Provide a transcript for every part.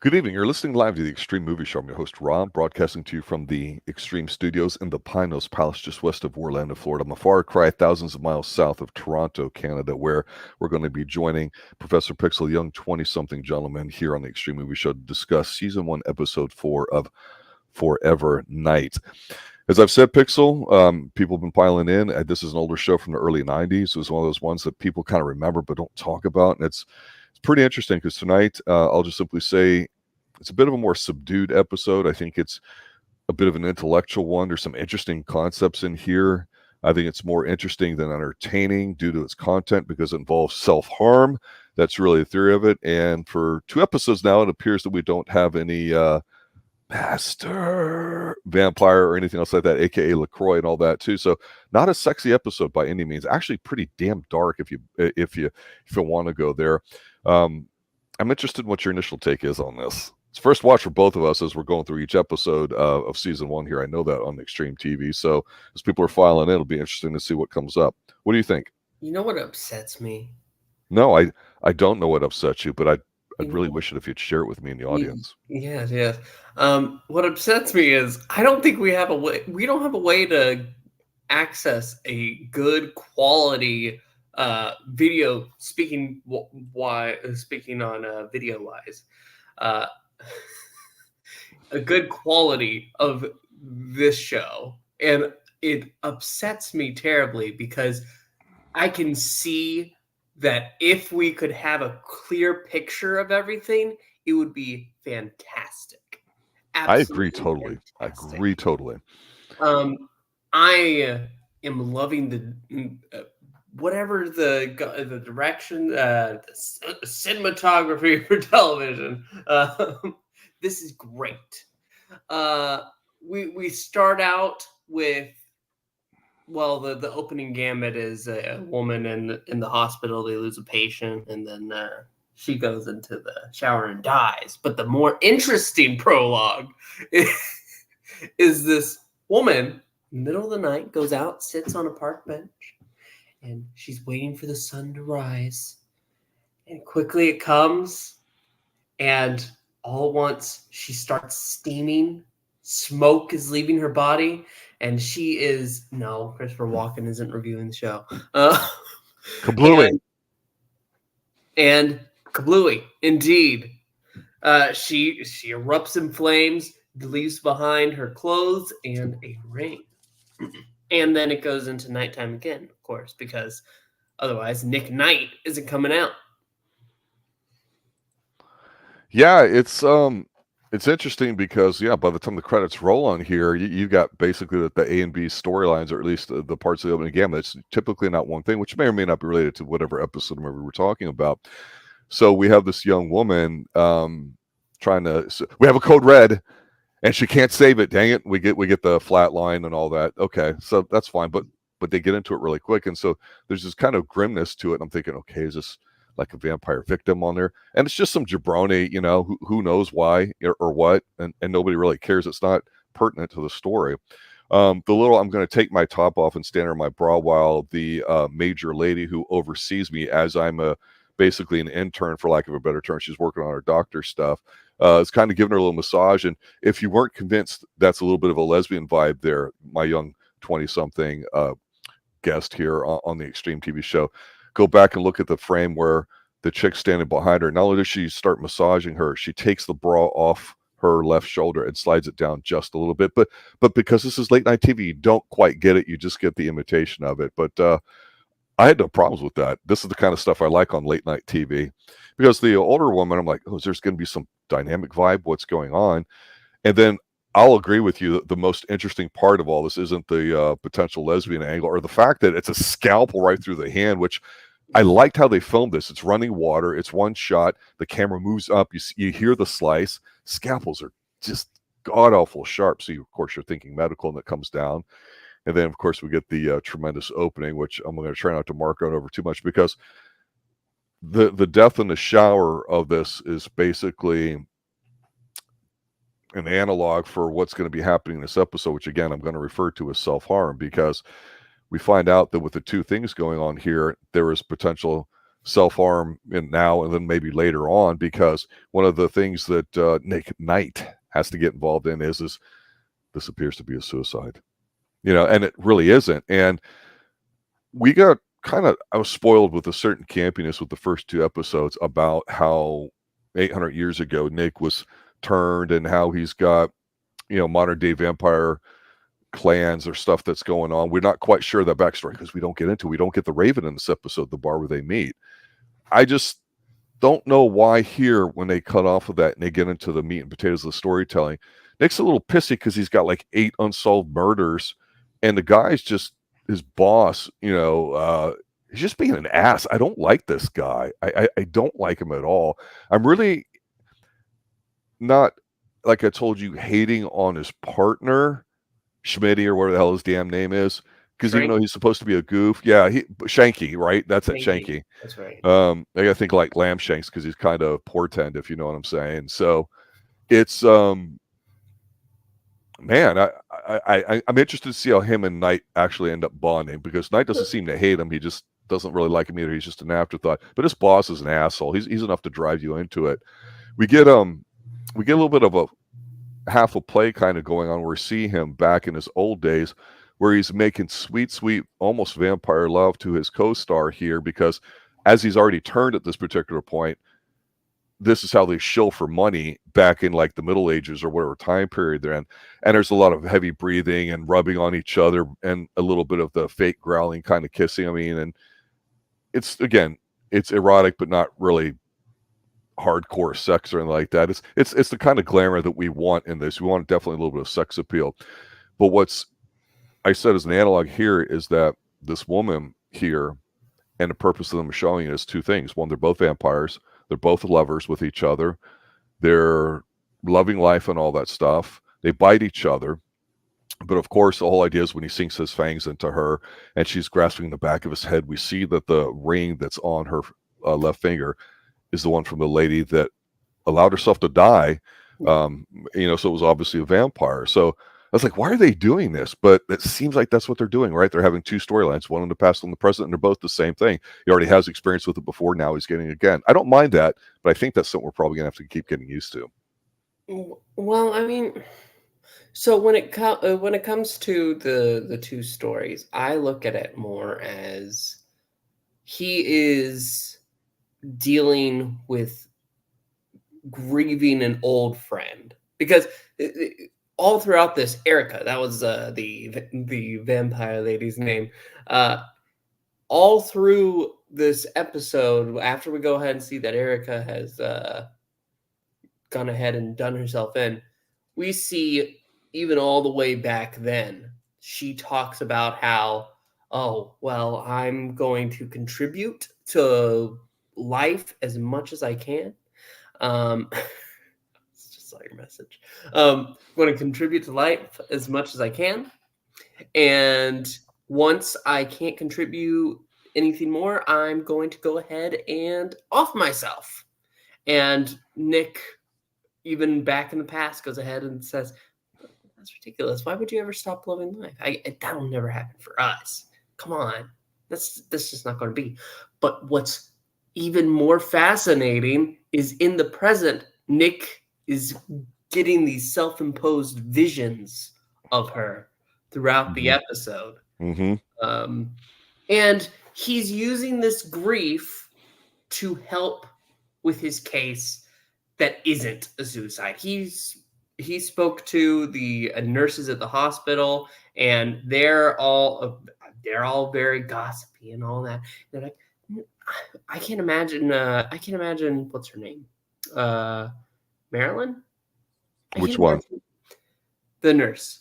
Good evening. You're listening live to the Extreme Movie Show. I'm your host, Rob, broadcasting to you from the Extreme Studios in the Pinos Palace, just west of Orlando, Florida. I'm a far cry, thousands of miles south of Toronto, Canada, where we're going to be joining Professor Pixel, a young 20-something gentleman here on the Extreme Movie Show to discuss Season 1, Episode 4 of Forever Night. As I've said, Pixel, people have been piling in. This is an older show from the early 90s. It was one of those ones that people kind of remember but don't talk about, and it's pretty interesting because tonight I'll just simply say it's a bit of a more subdued episode. I think it's a bit of an intellectual one. There's some interesting concepts in here. I think it's more interesting than entertaining due to its content because it involves self-harm. That's really the theory of it. And for 2 episodes now, it appears that we don't have any master vampire or anything else like that, aka LaCroix and all that too. So not a sexy episode by any means. Actually pretty damn dark if you want to go there. I'm interested in what your initial take is on this. It's first watch for both of us as we're going through each episode of season 1 here. I know that on Extreme TV. So as people are filing in, it'll be interesting to see what comes up. What do you think? You know what upsets me? No, I don't know what upsets you, but I'd really wish it if you'd share it with me in the audience. Yes. What upsets me is I don't think we have a way. We don't have a way to access a good quality video. Speaking on video wise, a good quality of this show, and it upsets me terribly because I can see that if we could have a clear picture of everything, it would be fantastic. Absolutely I agree totally. Fantastic. I agree totally. I am loving the whatever the direction, the cinematography for television. This is great. We start out with. Well, the opening gambit is a woman in the hospital. They lose a patient, and then she goes into the shower and dies. But the more interesting prologue is this woman, middle of the night, goes out, sits on a park bench, and she's waiting for the sun to rise. And quickly it comes, and all at once she starts steaming. Smoke is leaving her body. And she is Christopher Walken isn't reviewing the show. Kablooey. And kablooey, indeed. She erupts in flames, leaves behind her clothes and a ring. And then it goes into nighttime again, of course, because otherwise Nick Knight isn't coming out. Yeah, it's interesting because, by the time the credits roll on here, you got basically the A and B storylines, or at least the parts of the opening gamut. It's typically not one thing, which may or may not be related to whatever episode or movie we're talking about. So we have this young woman we have a code red, and she can't save it. Dang it! We get the flat line and all that. Okay, so that's fine, but they get into it really quick, and so there's this kind of grimness to it. And I'm thinking, okay, is this like a vampire victim on there? And it's just some jabroni, who knows why or what, and nobody really cares. It's not pertinent to the story. I'm going to take my top off and stand on my bra while the major lady who oversees me, as I'm basically an intern, for lack of a better term, she's working on her doctor stuff, is kind of giving her a little massage. And if you weren't convinced, that's a little bit of a lesbian vibe there, my young 20-something guest here on the Extreme TV show. Go back and look at the frame where the chick's standing behind her. Not only does she start massaging her, she takes the bra off her left shoulder and slides it down just a little bit. But because this is late night TV, you don't quite get it. You just get the imitation of it. But I had no problems with that. This is the kind of stuff I like on late night TV. Because the older woman, I'm like, there's going to be some dynamic vibe. What's going on? And then I'll agree with you that the most interesting part of all this isn't the potential lesbian angle, or the fact that it's a scalpel right through the hand, which I liked how they filmed this. It's running water. It's one shot. The camera moves up. You hear the slice. Scalpels are just god-awful sharp. So, of course, you're thinking medical, and it comes down. And then, of course, we get the tremendous opening, which I'm going to try not to mark out over too much, because the death in the shower of this is basically an analog for what's going to be happening in this episode, which, again, I'm going to refer to as self-harm, because we find out that with the two things going on here, there is potential self-harm now and then maybe later on, because one of the things that Nick Knight has to get involved in is this appears to be a suicide, and it really isn't. And we got I was spoiled with a certain campiness with the first 2 episodes about how 800 years ago Nick was turned, and how he's got, modern day vampire clans or stuff that's going on. We're not quite sure that backstory because we don't get the Raven in this episode, the bar where they meet. I just don't know why here, when they cut off of that and they get into the meat and potatoes of the storytelling, Nick's a little pissy because he's got like 8 unsolved murders, and the guy's just his boss, he's just being an ass. I don't like this guy. I don't like him at all. I'm really not, like I told you, hating on his partner, Schmitty, or whatever the hell his damn name is, because even though he's supposed to be a goof, Shanky, right? That's it, Shanky. That's right. I gotta think like Lamb Shanks because he's kind of portend, if you know what I'm saying. So it's man, I'm interested to see how him and Knight actually end up bonding, because Knight doesn't seem to hate him. He just doesn't really like him either. He's just an afterthought. But his boss is an asshole. He's enough to drive you into it. We get a little bit of a half a play kind of going on where we see him back in his old days, where he's making sweet, almost vampire love to his co-star here, because as he's already turned at this particular point, this is how they shill for money back in like the Middle Ages or whatever time period they're in. And there's a lot of heavy breathing and rubbing on each other and a little bit of the fake growling kind of kissing. I mean, and it's erotic, but not really hardcore sex or anything like that. It's the kind of glamour that we want in this. We want definitely a little bit of sex appeal. But what's I said as an analog here is that this woman here, and the purpose of them showing is 2 things. One, they're both vampires. They're both lovers with each other. They're loving life and all that stuff. They bite each other. But of course, the whole idea is when he sinks his fangs into her and she's grasping the back of his head, we see that the ring that's on her left finger is the one from the lady that allowed herself to die. So it was obviously a vampire. So I was like, why are they doing this? But it seems like that's what they're doing, right? They're having 2 storylines, one in the past, one in the present, and they're both the same thing. He already has experience with it before. Now he's getting it again. I don't mind that, but I think that's something we're probably going to have to keep getting used to. Well, I mean, so when it comes to the 2 stories, I look at it more as he is dealing with grieving an old friend, because all throughout this, Erica, that was the vampire lady's name, all through this episode, after we go ahead and see that Erica has gone ahead and done herself in, we see even all the way back then, she talks about how, oh, well, I'm going to contribute to life as much as I can. It's just like your message. I'm going to contribute to life as much as I can. And once I can't contribute anything more, I'm going to go ahead and off myself. And Nick, even back in the past, goes ahead and says, that's ridiculous. Why would you ever stop loving life? That'll never happen for us. Come on. That's just not going to be. But what's even more fascinating is in the present, Nick is getting these self-imposed visions of her throughout the episode. And he's using this grief to help with his case that isn't a suicide. He spoke to the nurses at the hospital, and they're all very gossipy and all that. They're like, I can't imagine what's her name, Marilyn. Which one? The nurse.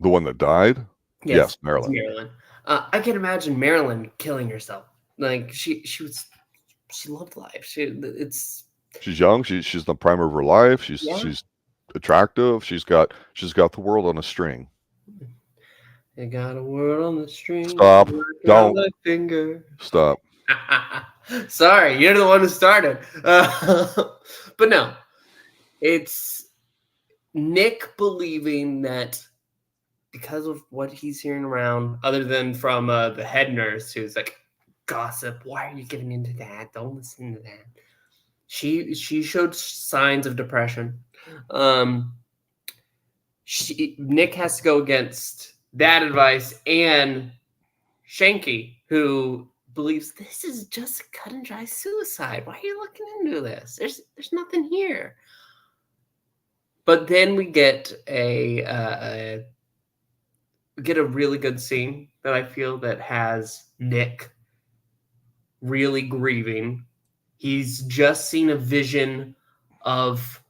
The one that died? Yes, Marilyn. I can't imagine Marilyn killing herself. Like she loved life. She's young. She's the prime of her life. She's attractive. She's got the world on a string. They got a world on the string. Stop. Don't. Finger. Stop. Sorry, you're the one who started. But no, it's Nick believing that because of what he's hearing around, other than from the head nurse who's like, gossip. Why are you getting into that? Don't listen to that. She showed signs of depression. Nick has to go against that advice and Shanky, who believes this is just a cut and dry suicide. Why are you looking into this? There's nothing here. But then we get a really good scene that I feel that has Nick really grieving. He's just seen a vision of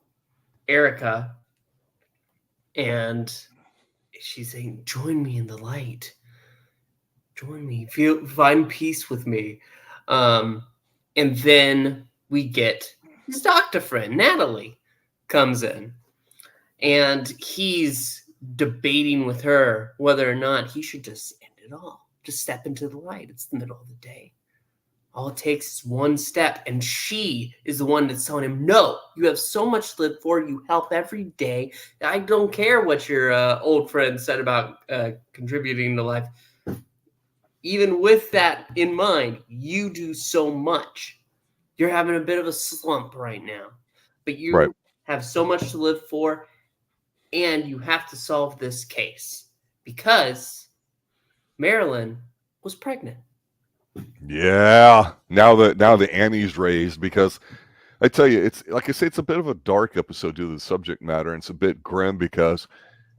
Erica, and she's saying, "Join me in the light. Join me. Find peace with me." And then we get his doctor friend, Natalie, comes in, and he's debating with her whether or not he should just end it all. Just step into the light. It's the middle of the day. All it takes is one step, and she is the one that's telling him, no, you have so much to live for. You help every day. I don't care what your old friend said about contributing to life. Even with that in mind, you do so much. You're having a bit of a slump right now, but you have so much to live for, and you have to solve this case because Marilyn was pregnant. Yeah. Now the ante's raised, because I tell you, it's like I say, it's a bit of a dark episode due to the subject matter, and it's a bit grim because,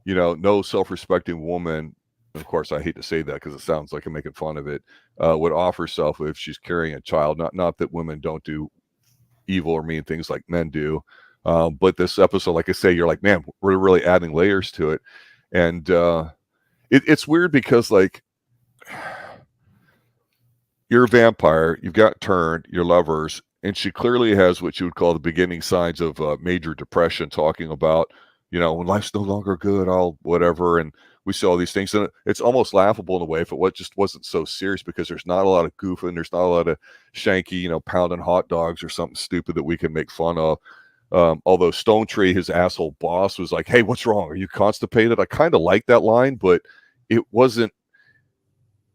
no self-respecting woman, of course, I hate to say that because it sounds like I'm making fun of it, would offer herself if she's carrying a child. Not that women don't do evil or mean things like men do, but this episode, like I say, you're like, man, we're really adding layers to it, and it's weird because, like, you're a vampire, you've got turned, you're lovers, and she clearly has what you would call the beginning signs of major depression, talking about, when life's no longer good, I'll whatever, and we see all these things, and it's almost laughable in a way if it just wasn't so serious, because there's not a lot of goofing, there's not a lot of Shanky, pounding hot dogs or something stupid that we can make fun of. Although Stone Tree, his asshole boss, was like, hey, what's wrong? Are you constipated? I kind of like that line, but it wasn't,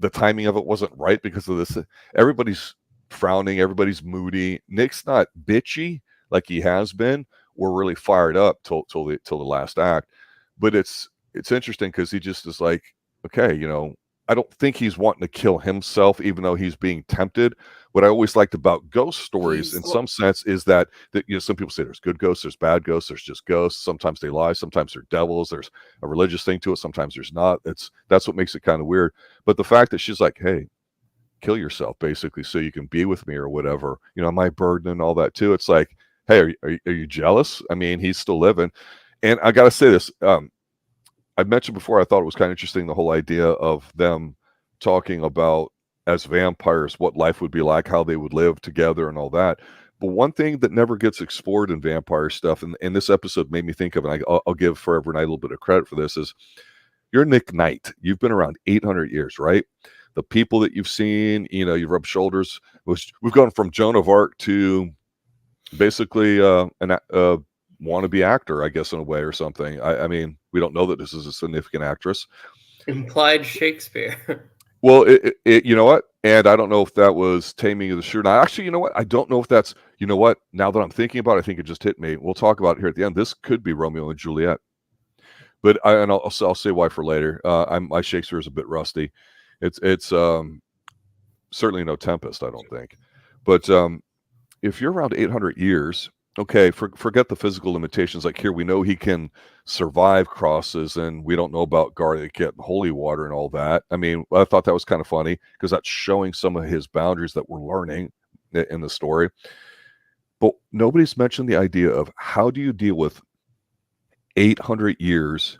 the timing of it wasn't right because of this. Everybody's frowning, everybody's moody. Nick's not bitchy like he has been. We're really fired up till the last act. But it's interesting because he just is like, okay, I don't think he's wanting to kill himself, even though he's being tempted. What I always liked about ghost stories, in some sense, is that some people say there's good ghosts, there's bad ghosts, there's just ghosts. Sometimes they lie, sometimes they're devils. There's a religious thing to it, sometimes there's not. That's what makes it kind of weird. But the fact that she's like, hey, kill yourself, basically, so you can be with me or whatever. My burden and all that too. It's like, hey, are you jealous? I mean, he's still living. And I got to say this. I mentioned before, I thought it was kind of interesting, the whole idea of them talking about, as vampires, what life would be like, how they would live together and all that. But one thing that never gets explored in vampire stuff, and this episode made me think of, and I'll give Forever Night a little bit of credit for this, is you're Nick Knight. You've been around 800 years, right? The people that you've seen, you've rubbed shoulders. We've gone from Joan of Arc to basically an wannabe actor, I guess, in a way, or something. I mean, we don't know that this is a significant actress. Implied Shakespeare. Well, you know what? And I don't know if that was Taming of the Shrew. Now, actually, you know what? I don't know if that's, now that I'm thinking about it, I think it just hit me. We'll talk about it here at the end. This could be Romeo and Juliet. But I'll say why for later. My Shakespeare is a bit rusty. It's certainly no Tempest, I don't think. But if you're around 800 years, okay, forget the physical limitations. Like here, we know he can survive crosses, and we don't know about garlic and holy water and all that. I mean, I thought that was kind of funny because that's showing some of his boundaries that we're learning in the story. But nobody's mentioned the idea of how do you deal with 800 years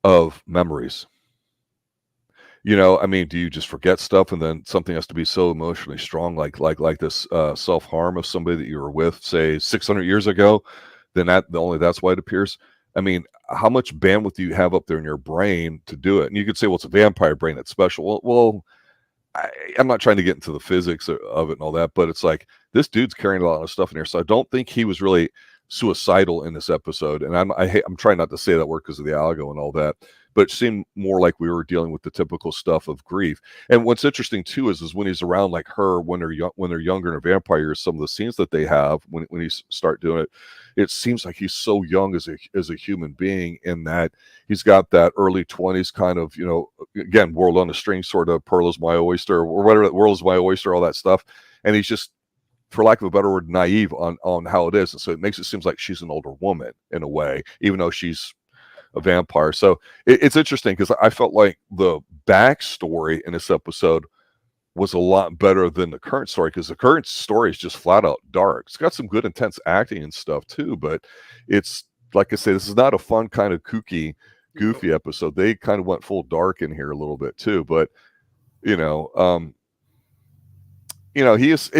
of memories? I mean, do you just forget stuff, and then something has to be so emotionally strong, like this self-harm of somebody that you were with, say, 600 years ago? Then that's why it appears. I mean, how much bandwidth do you have up there in your brain to do it? And you could say, well, it's a vampire brain that's special. Well, I'm not trying to get into the physics of it and all that, but it's like this dude's carrying a lot of stuff in here. So I don't think he was really suicidal in this episode. And I'm trying not to say that word because of the algo and all that. but it seemed more like we were dealing with the typical stuff of grief. And what's interesting too is when he's around like her when they're younger and vampires, some of the scenes that they have when you start doing it, it seems like he's so young as a human being, in that he's got that early 20s kind of, again, world on a string sort of, pearl is my oyster, or whatever, world is my oyster, all that stuff. And he's just, for lack of a better word, naive on how it is. And so it makes it seem like she's an older woman in a way, even though she's a vampire. So it's interesting because I felt like the backstory in this episode was a lot better than the current story, because the current story is just flat out dark. It's got some good intense acting and stuff too, but it's, like I say, this is not a fun kind of kooky, goofy episode. They kind of went full dark in here a little bit too, but he is,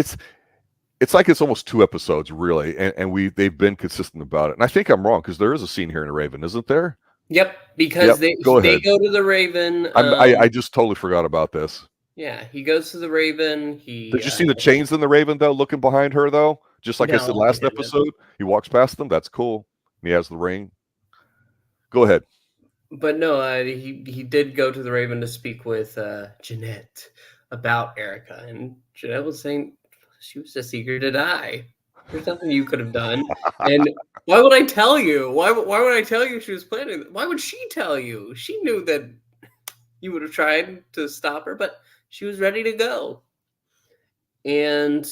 it's like it's almost 2 episodes really, and they've been consistent about it. And I think I'm wrong, because there is a scene here in the Raven, isn't there? Yep, because they go to the Raven. I just totally forgot about this. Yeah, he goes to the Raven. Did you see the chains in the Raven though, looking behind her though? Just like I said last episode, he walks past them. That's cool. He has the ring. Go ahead. But no, he did go to the Raven to speak with Jeanette about Erica, and Jeanette was saying she was just eager to die. There's nothing you could have done. And why would I tell you? Why would I tell you she was planning? Why would she tell you? She knew that you would have tried to stop her, but she was ready to go. And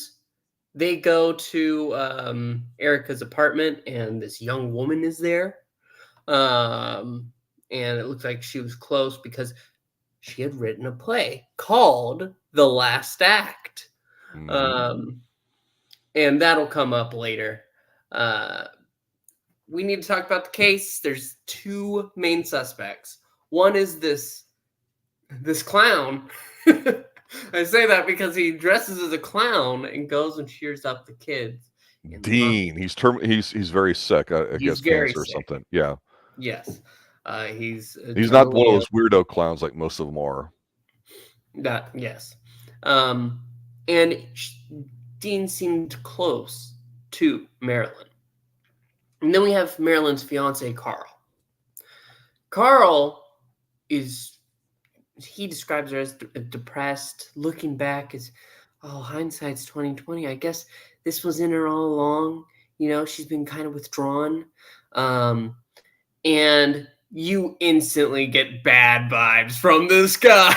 they go to Erica's apartment, and this young woman is there. And it looks like she was close because she had written a play called The Last Act. And that'll come up later. We need to talk about the case. There's 2 main suspects. One is this clown. I say that because he dresses as a clown and goes and cheers up the kids. Dean, he's very sick. I guess cancer or something. Yeah. Yes. He's not one of those weirdo clowns like most of them are. Yes. And Dean seemed close to Marilyn. And then we have Marilyn's fiance, Carl. Carl he describes her as depressed, looking back as, hindsight's 2020. I guess this was in her all along. She's been kind of withdrawn. And you instantly get bad vibes from this guy.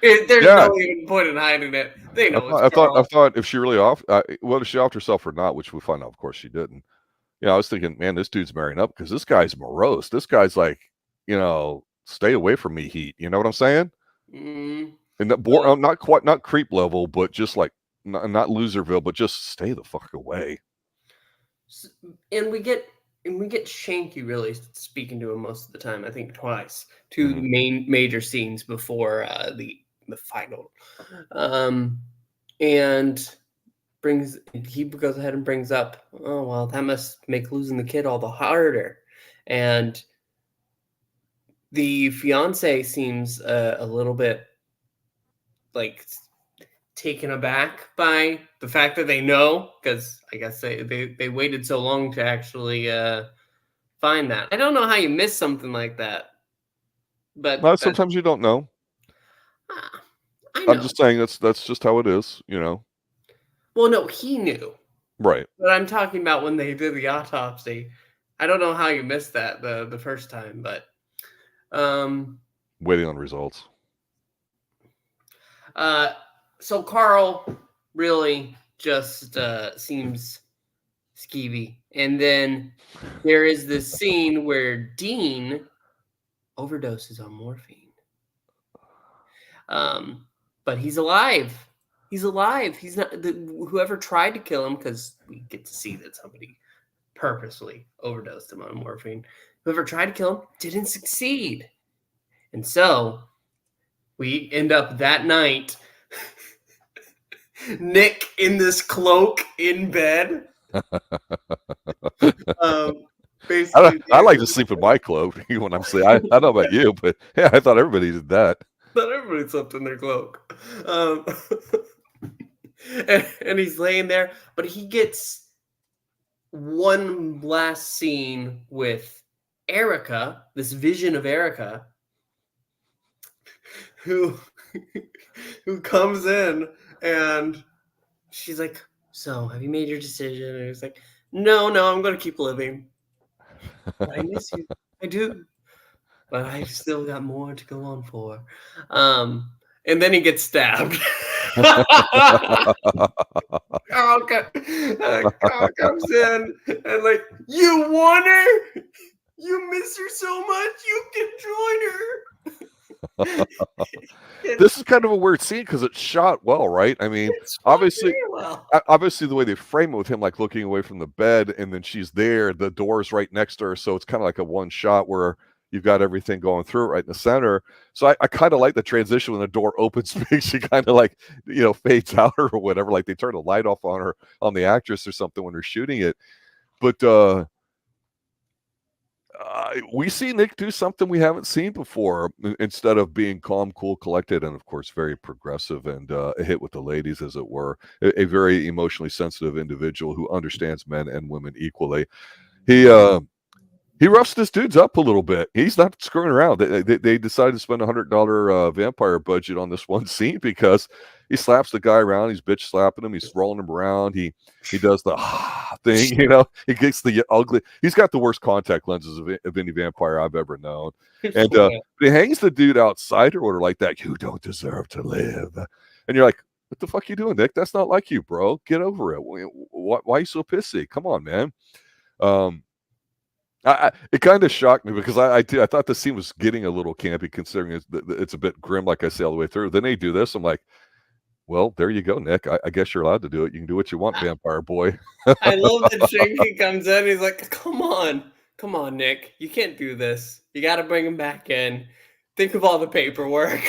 There's no even point in hiding it. They know I thought if she really whether she offed herself or not, which we find out, of course, she didn't. I was thinking, man, this dude's marrying up because this guy's morose. This guy's like, stay away from me, heat. You know what I'm saying? And not creep level, but just like not Loserville, but just stay the fuck away. And we get Shanky really speaking to him most of the time. I think twice. 2 major scenes before the final, and he goes ahead and brings up, oh well, that must make losing the kid all the harder, and the fiance seems a little bit like taken aback by the fact that they know, because I guess they waited so long to actually find that. I don't know how you miss something like that, but sometimes you don't know. I know. I'm just saying that's just how it is, Well, no, he knew. Right. But I'm talking about when they did the autopsy. I don't know how you missed that the first time, but waiting on results. So Carl really just seems skeevy. And then there is this scene where Dean overdoses on morphine. But he's alive. He's alive. He's not whoever tried to kill him, because we get to see that somebody purposely overdosed him on morphine. Whoever tried to kill him didn't succeed. And so we end up that night, Nick in this cloak in bed. I like to sleep in my cloak when I'm sleeping. I don't know about you, but yeah, I thought everybody did that. Not everybody slept in their cloak. And he's laying there, but he gets one last scene with Erica, this vision of Erica, who comes in and she's like, "So, have you made your decision?" And he's like, No, I'm going to keep living. But I miss you. I do. But I've still got more to go on for. And then he gets stabbed. Carl comes in and like, you want her? You miss her so much, you can join her. This is kind of a weird scene because it's shot well, right? I mean, obviously the way they frame it with him like looking away from the bed and then she's there, the door's right next to her, so it's kind of like a one shot where you've got everything going through it right in the center. So I kind of like the transition when the door opens, she kind of like, fades out or whatever, like they turn the light off on her, on the actress or something when they're shooting it. But we see Nick do something we haven't seen before. Instead of being calm, cool, collected, and of course very progressive and a hit with the ladies, as it were, a very emotionally sensitive individual who understands men and women equally. He roughs this dudes up a little bit. He's not screwing around. They decided to spend $100 vampire budget on this one scene because he slaps the guy around. He's bitch slapping him. He's rolling him around. He does the thing, He gets the ugly. He's got the worst contact lenses of any vampire I've ever known. And he hangs the dude outside or order like that. You don't deserve to live. And you're like, what the fuck are you doing, Nick? That's not like you, bro. Get over it. Why are you so pissy? Come on, man. It kind of shocked me because I thought the scene was getting a little campy considering it's a bit grim, like I say all the way through. Then they do this. I'm like, well, there you go, Nick. I guess you're allowed to do it. You can do what you want, vampire boy. I love that Shanky comes in. He's like, come on, Nick. You can't do this. You got to bring him back in. Think of all the paperwork.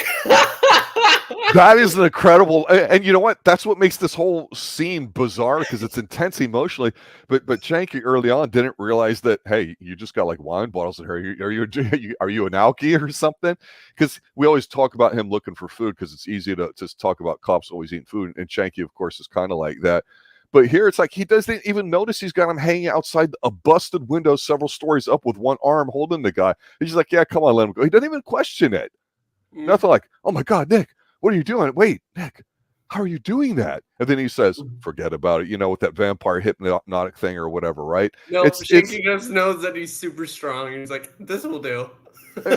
That is an incredible, and you know what? That's what makes this whole scene bizarre because it's intense emotionally. But Shanky early on didn't realize that, hey, you just got like wine bottles in here. Are you an alkie or something? Because we always talk about him looking for food because it's easy to just talk about cops always eating food, and Shanky, of course, is kind of like that. But here it's like he doesn't even notice he's got him hanging outside a busted window several stories up with one arm holding the guy. He's like, yeah, come on, let him go. He doesn't even question it. Nothing like, oh my God, Nick, what are you doing? Wait, Nick, how are you doing that? And then he says, forget about it, with that vampire hypnotic thing or whatever, right? No, Shanky just knows that he's super strong. He's like, this will do. He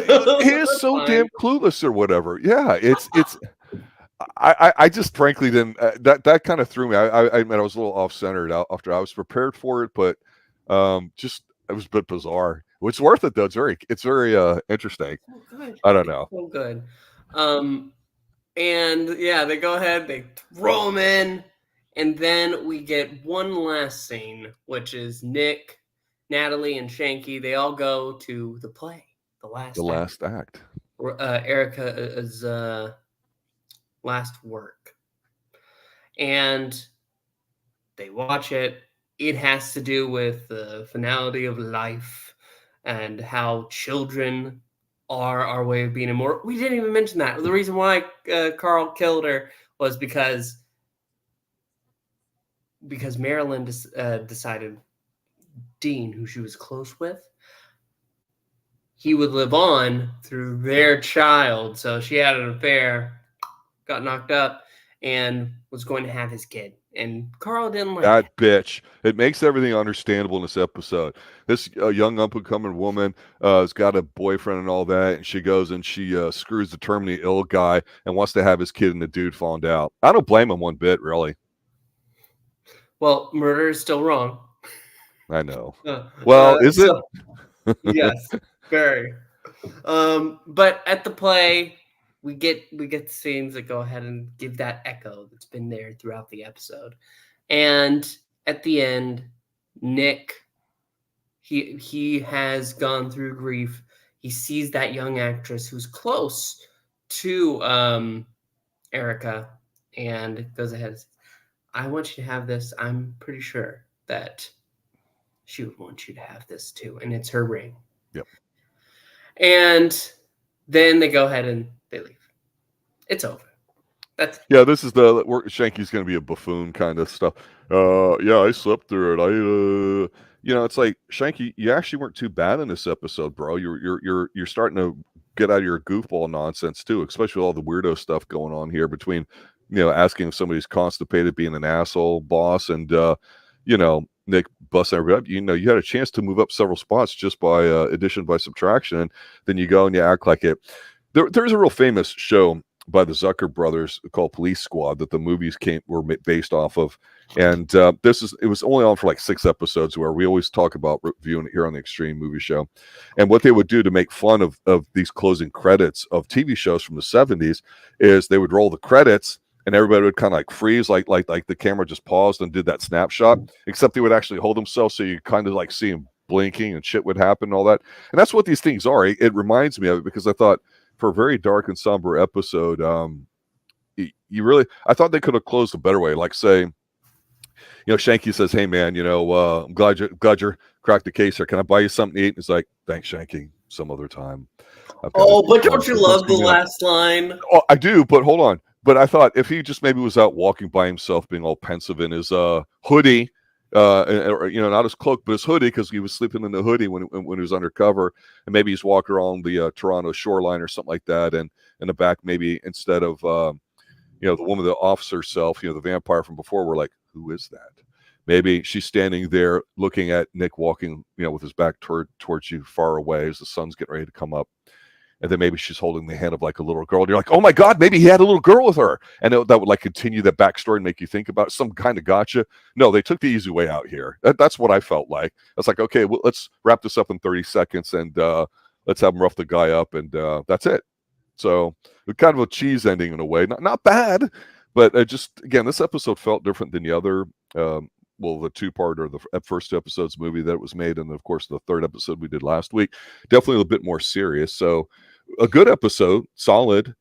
is so fine. Damn clueless or whatever. Yeah, it's I just frankly didn't that kind of threw me. I was a little off centered after I was prepared for it, but just it was a bit bizarre. It's worth it though. It's very interesting. Oh, good. I don't know. So good. And yeah, they go ahead, they throw him in, and then we get one last scene, which is Nick, Natalie, and Shanky. They all go to the play, the last act. Erica's last work, and they watch it. It has to do with the finality of life and how children are our way of being immortal. We didn't even mention that. The reason why Carl killed her was because Marilyn decided Dean, who she was close with, he would live on through their child. So she had an affair, got knocked up, and was going to have his kid. And Carl didn't like that bitch. It makes everything understandable in this episode. This young up-and-coming woman has got a boyfriend and all that, and she goes and she screws the terminally ill guy and wants to have his kid, and the dude found out. I don't blame him one bit, really. Well, murder is still wrong. I know. Is it? Yes, very. But at the play, we get scenes that go ahead and give that echo that's been there throughout the episode. And at the end, Nick, he has gone through grief. He sees that young actress who's close to Erica and goes ahead and says, I want you to have this. I'm pretty sure that she would want you to have this too. And it's her ring. Yep. And then they go ahead and they leave. It's over. This is the Shanky's going to be a buffoon kind of stuff. I slept through it. It's like, Shanky, you actually weren't too bad in this episode, bro. You're starting to get out of your goofball nonsense too, especially with all the weirdo stuff going on here between, asking if somebody's constipated, being an asshole boss, and Nick busting everybody up. You had a chance to move up several spots just by addition by subtraction, and then you go and you act like it. There's a real famous show by the Zucker brothers called Police Squad that the movies were based off of, and it was only on for like 6 episodes, where we always talk about reviewing it here on the Extreme Movie Show. And what they would do to make fun of these closing credits of TV shows from the 70s is they would roll the credits and everybody would kind of like freeze, like the camera just paused and did that snapshot, except they would actually hold themselves, so you kind of like see them blinking and shit would happen and all that. And that's what these things are. It reminds me of it, because I thought, for a very dark and somber episode, I thought they could have closed a better way. Like, say, Shanky says, "Hey man, I'm glad you cracked the case here. Can I buy you something to eat?" And it's like, "Thanks, Shanky. Some other time." Oh, but don't you love the last line? Oh, I do, but hold on. But I thought if he just maybe was out walking by himself, being all pensive in his hoodie, not his cloak, but his hoodie, because he was sleeping in the hoodie when he was undercover, and maybe he's walking around the Toronto shoreline or something like that, and in the back, maybe instead of the woman, the officer herself, the vampire from before, we're like, who is that? Maybe she's standing there looking at Nick walking, with his back towards you, far away, as the sun's getting ready to come up. And then maybe she's holding the hand of like a little girl. And you're like, oh my God, maybe he had a little girl with her. And that would like continue that backstory and make you think about some kind of gotcha. No, they took the easy way out here. That's what I felt like. I was like, okay, well, let's wrap this up in 30 seconds and let's have him rough the guy up. And that's it. So kind of a cheese ending in a way. Not bad, but again, this episode felt different than the other. The two-part or the first 2 episodes movie that was made. And of course, the 3rd episode we did last week, definitely a little bit more serious. So a good episode, solid, a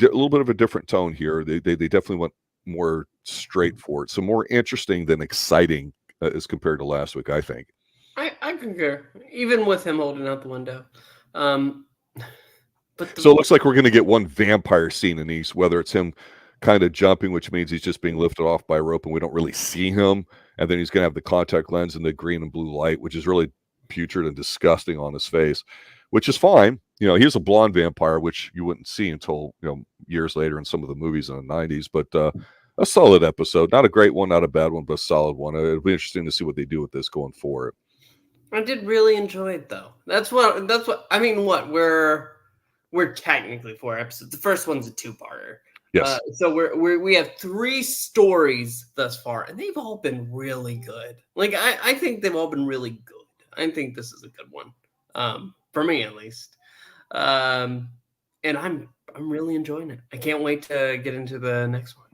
little bit of a different tone here. They definitely went more straightforward, so more interesting than exciting as compared to last week, I think. I concur, even with him holding out the window. So it looks like we're going to get one vampire scene in these, whether it's him kind of jumping, which means he's just being lifted off by a rope and we don't really see him, and then he's going to have the contact lens and the green and blue light, which is really putrid and disgusting on his face, which is fine. He's a blonde vampire, which you wouldn't see until years later in some of the movies in the 90s. But a solid episode, not a great one, not a bad one, but a solid one. It'll be interesting to see what they do with this going forward. I did really enjoy it, though. That's what I mean. What we're technically 4 episodes. The first one's a 2-parter. Yes. So we have 3 stories thus far, and they've all been really good. Like I think they've all been really good. I think this is a good one, for me at least. And I'm really enjoying it. I can't wait to get into the next one.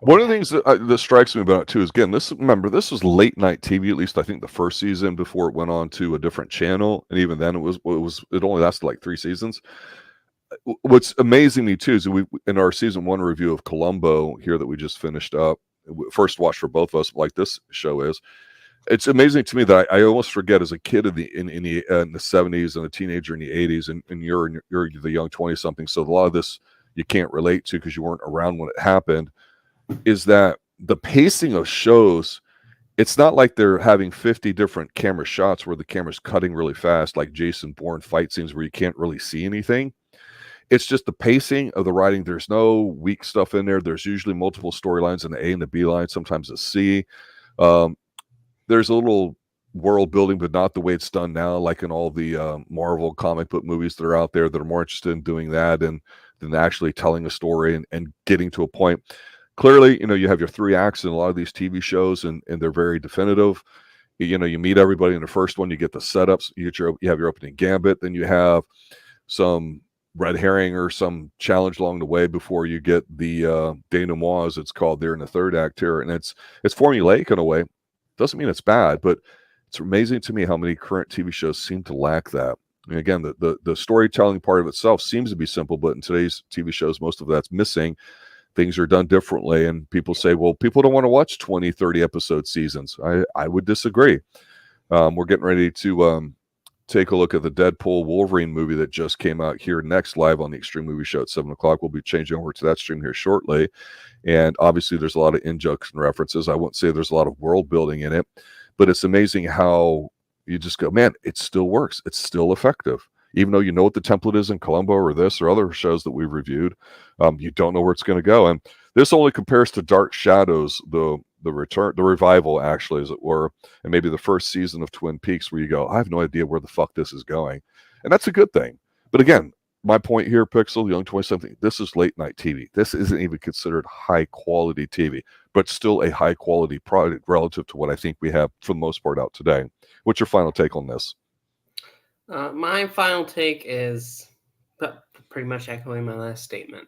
One of the things that strikes me about it too is, again, this was late night TV. At least I think the first season before it went on to a different channel, and even then it only lasted like 3 seasons. What's amazing me too is we, in our season 1 review of Columbo here that we just finished up, first watch for both of us, like this show is, it's amazing to me that I almost forget, as a kid in the 70s and a teenager in the 80s, and you're the young 20-something, so a lot of this you can't relate to because you weren't around when it happened, is that the pacing of shows, it's not like they're having 50 different camera shots where the camera's cutting really fast, like Jason Bourne fight scenes where you can't really see anything. It's just the pacing of the writing. There's no weak stuff in there. There's usually multiple storylines in the A and the B line, sometimes a C. There's a little world building, but not the way it's done now, like in all the Marvel comic book movies that are out there that are more interested in doing that than actually telling a story and getting to a point. Clearly, you have your 3 acts in a lot of these TV shows, and they're very definitive. You meet everybody in the first one, you get the setups, you have your opening gambit, then you have some red herring or some challenge along the way before you get the denouement, as it's called there in the 3rd act here. And it's formulaic in a way. Doesn't mean it's bad, but it's amazing to me how many current TV shows seem to lack that. And again, the storytelling part of itself seems to be simple, but in today's TV shows, most of that's missing. Things are done differently, and people say, well, people don't want to watch 20, 30 episode seasons. I would disagree. We're getting ready to take a look at the Deadpool Wolverine movie that just came out here next, live on the Extreme Movie Show at 7 o'clock. We'll be changing over to that stream here shortly. And obviously there's a lot of injunction references. I wouldn't say there's a lot of world building in it, but it's amazing how you just go, man, it still works. It's still effective. even though you know what the template is in Columbo or this or other shows that we've reviewed. You don't know where it's going to go. And this only compares to Dark Shadows, the revival, actually, as it were, and maybe the first season of Twin Peaks, where you go, I have no idea where the fuck this is going. And that's a good thing. But again, my point here, Pixel, Young 20-something, this is late night TV. This isn't even considered high quality TV, but still a high quality product relative to what I think we have for the most part out today. What's your final take on this? My final take is pretty much echoing my last statement.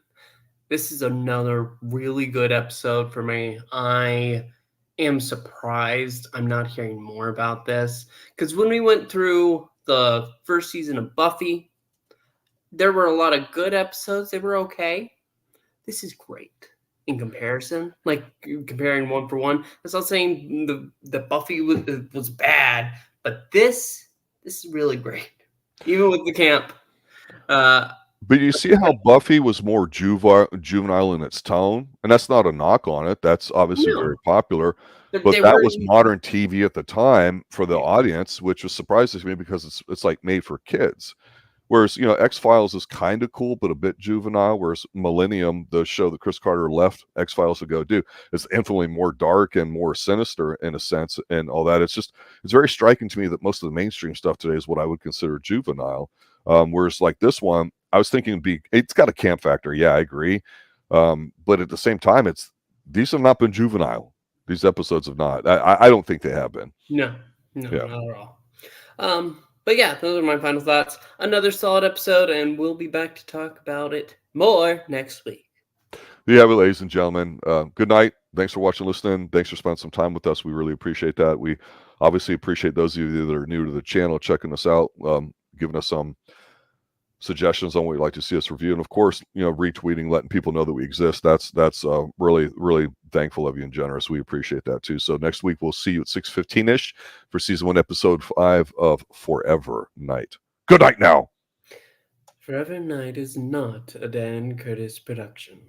This is another really good episode for me. I am surprised I'm not hearing more about this, because when we went through the first season of Buffy, there were a lot of good episodes. They were okay. This is great in comparison. Like, comparing one for one. That's not saying the Buffy was bad, but this is really great. Even with the camp. But you see how Buffy was more juvenile in its tone, and that's not a knock on it. That's obviously very popular. But that was modern TV at the time for the audience, which was surprising to me because it's like made for kids. Whereas, X-Files is kind of cool, but a bit juvenile. Whereas Millennium, the show that Chris Carter left X-Files to go do, is infinitely more dark and more sinister in a sense and all that. It's very striking to me that most of the mainstream stuff today is what I would consider juvenile. Whereas like this one, I was thinking it's got a camp factor. Yeah, I agree. But at the same time, these have not been juvenile. These episodes have not. I don't think they have been. No, not at all. But yeah, those are my final thoughts. Another solid episode, and we'll be back to talk about it more next week. There you have it, ladies and gentlemen. Good night. Thanks for watching, listening. Thanks for spending some time with us. We really appreciate that. We obviously appreciate those of you that are new to the channel, checking us out, giving us some suggestions on what you'd like to see us review, and of course, retweeting, letting people know that we exist. That's really, really thankful of you and generous. We appreciate that too. So next week we'll see you at 6:15ish for season 1, episode 5 of Forever Night. Good night now. Forever Night is not a Dan Curtis production.